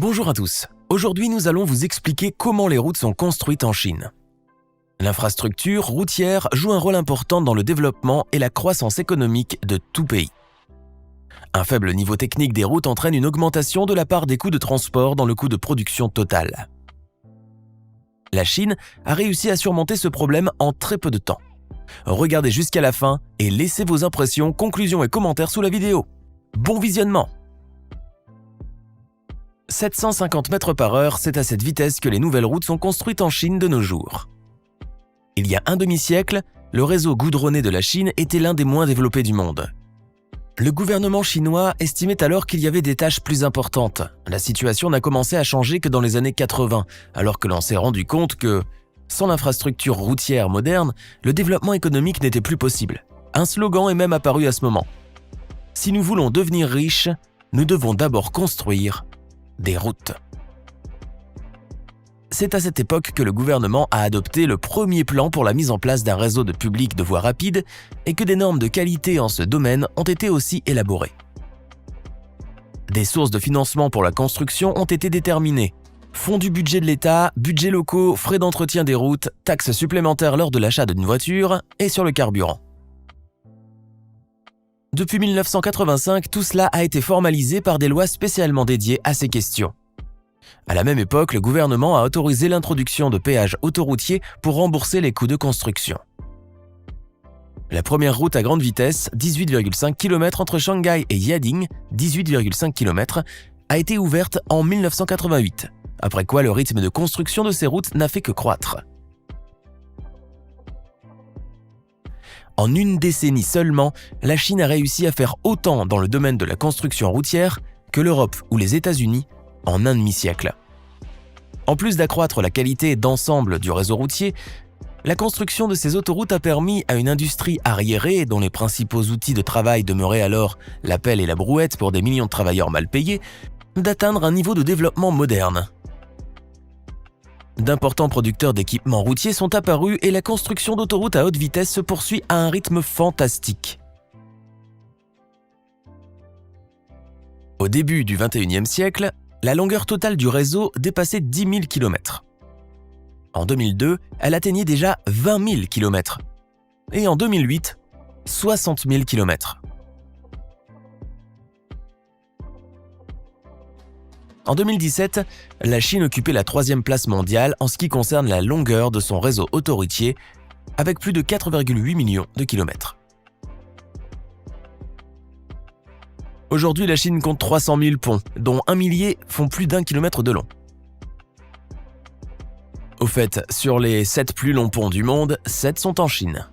Bonjour à tous. Aujourd'hui, nous allons vous expliquer comment les routes sont construites en Chine. L'infrastructure routière joue un rôle important dans le développement et la croissance économique de tout pays. Un faible niveau technique des routes entraîne une augmentation de la part des coûts de transport dans le coût de production total. La Chine a réussi à surmonter ce problème en très peu de temps. Regardez jusqu'à la fin et laissez vos impressions, conclusions et commentaires sous la vidéo. Bon visionnement! 750 mètres par heure, c'est à cette vitesse que les nouvelles routes sont construites en Chine de nos jours. Il y a un demi-siècle, le réseau goudronné de la Chine était l'un des moins développés du monde. Le gouvernement chinois estimait alors qu'il y avait des tâches plus importantes. La situation n'a commencé à changer que dans les années 80, alors que l'on s'est rendu compte que, sans l'infrastructure routière moderne, le développement économique n'était plus possible. Un slogan est même apparu à ce moment. Si nous voulons devenir riches, nous devons d'abord construire des routes. C'est à cette époque que le gouvernement a adopté le premier plan pour la mise en place d'un réseau de public de voies rapides et que des normes de qualité en ce domaine ont été aussi élaborées. Des sources de financement pour la construction ont été déterminées. Fonds du budget de l'État, budgets locaux, frais d'entretien des routes, taxes supplémentaires lors de l'achat d'une voiture et sur le carburant. Depuis 1985, tout cela a été formalisé par des lois spécialement dédiées à ces questions. À la même époque, le gouvernement a autorisé l'introduction de péages autoroutiers pour rembourser les coûts de construction. La première route à grande vitesse, 18,5 km entre Shanghai et Yading, 18,5 km, a été ouverte en 1988, après quoi le rythme de construction de ces routes n'a fait que croître. En une décennie seulement, la Chine a réussi à faire autant dans le domaine de la construction routière que l'Europe ou les États-Unis en un demi-siècle. En plus d'accroître la qualité d'ensemble du réseau routier, la construction de ces autoroutes a permis à une industrie arriérée, dont les principaux outils de travail demeuraient alors la pelle et la brouette pour des millions de travailleurs mal payés, d'atteindre un niveau de développement moderne. D'importants producteurs d'équipements routiers sont apparus et la construction d'autoroutes à haute vitesse se poursuit à un rythme fantastique. Au début du XXIe siècle, la longueur totale du réseau dépassait 10 000 km. En 2002, elle atteignait déjà 20 000 km. Et en 2008, 60 000 km. En 2017, la Chine occupait la 3e place mondiale en ce qui concerne la longueur de son réseau autoroutier, avec plus de 4,8 millions de kilomètres. Aujourd'hui, la Chine compte 300 000 ponts, dont 1 millier font plus d'1 kilomètre de long. Au fait, sur les 7 plus longs ponts du monde, 7 sont en Chine.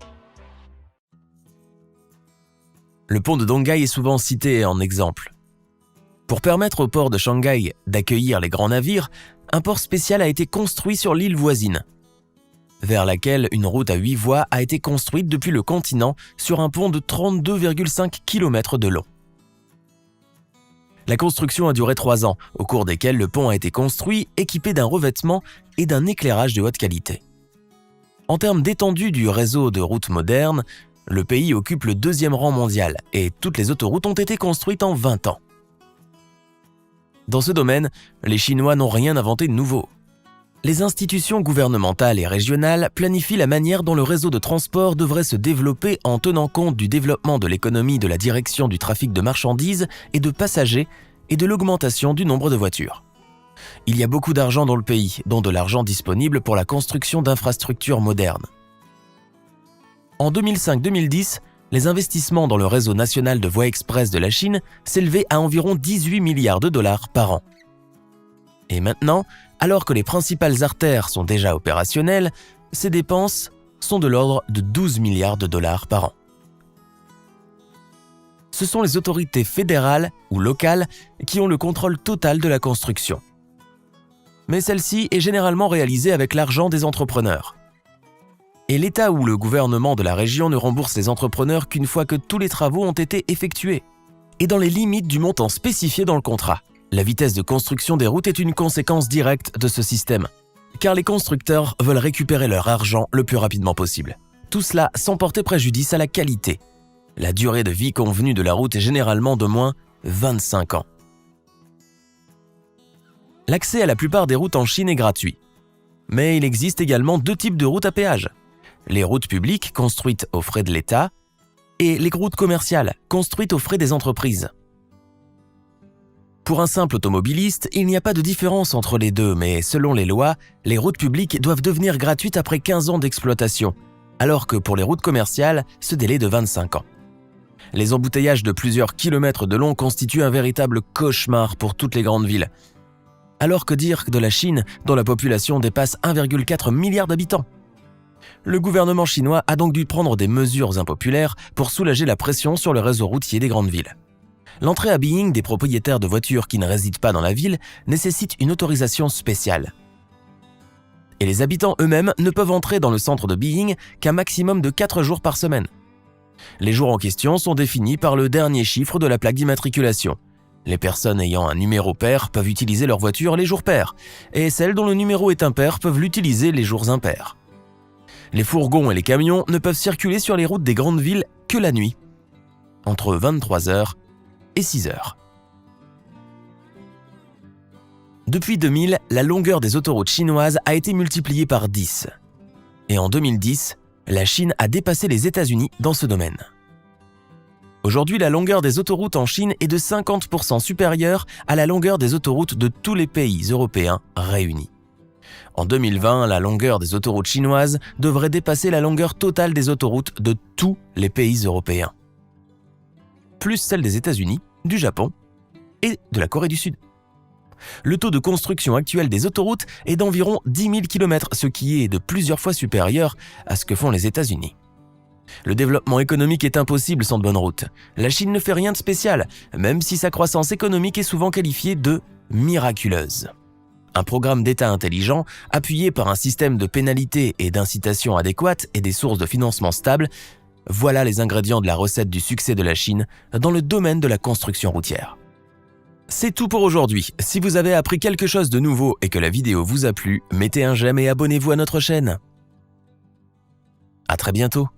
Le pont de Donghai est souvent cité en exemple. Pour permettre au port de Shanghai d'accueillir les grands navires, un port spécial a été construit sur l'île voisine, vers laquelle une route à 8 voies a été construite depuis le continent sur un pont de 32,5 km de long. La construction a duré 3 ans, au cours desquels le pont a été construit, équipé d'un revêtement et d'un éclairage de haute qualité. En termes d'étendue du réseau de routes modernes, le pays occupe le 2e rang mondial et toutes les autoroutes ont été construites en 20 ans. Dans ce domaine, les Chinois n'ont rien inventé de nouveau. Les institutions gouvernementales et régionales planifient la manière dont le réseau de transport devrait se développer en tenant compte du développement de l'économie de la direction du trafic de marchandises et de passagers et de l'augmentation du nombre de voitures. Il y a beaucoup d'argent dans le pays, dont de l'argent disponible pour la construction d'infrastructures modernes. En 2005-2010, les investissements dans le réseau national de voies express de la Chine s'élevaient à environ 18 milliards de dollars par an. Et maintenant, alors que les principales artères sont déjà opérationnelles, ces dépenses sont de l'ordre de 12 milliards de dollars par an. Ce sont les autorités fédérales ou locales qui ont le contrôle total de la construction. Mais celle-ci est généralement réalisée avec l'argent des entrepreneurs. Et l'État ou le gouvernement de la région ne rembourse les entrepreneurs qu'une fois que tous les travaux ont été effectués, et dans les limites du montant spécifié dans le contrat. La vitesse de construction des routes est une conséquence directe de ce système, car les constructeurs veulent récupérer leur argent le plus rapidement possible. Tout cela sans porter préjudice à la qualité. La durée de vie convenue de la route est généralement d'au moins 25 ans. L'accès à la plupart des routes en Chine est gratuit. Mais il existe également deux types de routes à péage. Les routes publiques, construites aux frais de l'État, et les routes commerciales, construites aux frais des entreprises. Pour un simple automobiliste, il n'y a pas de différence entre les deux, mais selon les lois, les routes publiques doivent devenir gratuites après 15 ans d'exploitation, alors que pour les routes commerciales, ce délai est de 25 ans. Les embouteillages de plusieurs kilomètres de long constituent un véritable cauchemar pour toutes les grandes villes. Alors que dire de la Chine, dont la population dépasse 1,4 milliard d'habitants? Le gouvernement chinois a donc dû prendre des mesures impopulaires pour soulager la pression sur le réseau routier des grandes villes. L'entrée à Beijing des propriétaires de voitures qui ne résident pas dans la ville nécessite une autorisation spéciale. Et les habitants eux-mêmes ne peuvent entrer dans le centre de Beijing qu'un maximum de 4 jours par semaine. Les jours en question sont définis par le dernier chiffre de la plaque d'immatriculation. Les personnes ayant un numéro pair peuvent utiliser leur voiture les jours pairs, et celles dont le numéro est impair peuvent l'utiliser les jours impairs. Les fourgons et les camions ne peuvent circuler sur les routes des grandes villes que la nuit, entre 23h et 6h. Depuis 2000, la longueur des autoroutes chinoises a été multipliée par 10. Et en 2010, la Chine a dépassé les États-Unis dans ce domaine. Aujourd'hui, la longueur des autoroutes en Chine est de 50% supérieure à la longueur des autoroutes de tous les pays européens réunis. En 2020, la longueur des autoroutes chinoises devrait dépasser la longueur totale des autoroutes de tous les pays européens, plus celle des États-Unis, du Japon et de la Corée du Sud. Le taux de construction actuel des autoroutes est d'environ 10 000 km, ce qui est de plusieurs fois supérieur à ce que font les États-Unis. Le développement économique est impossible sans de bonnes routes. La Chine ne fait rien de spécial, même si sa croissance économique est souvent qualifiée de miraculeuse. Un programme d'État intelligent, appuyé par un système de pénalités et d'incitations adéquates et des sources de financement stables, voilà les ingrédients de la recette du succès de la Chine dans le domaine de la construction routière. C'est tout pour aujourd'hui. Si vous avez appris quelque chose de nouveau et que la vidéo vous a plu, mettez un j'aime et abonnez-vous à notre chaîne. À très bientôt.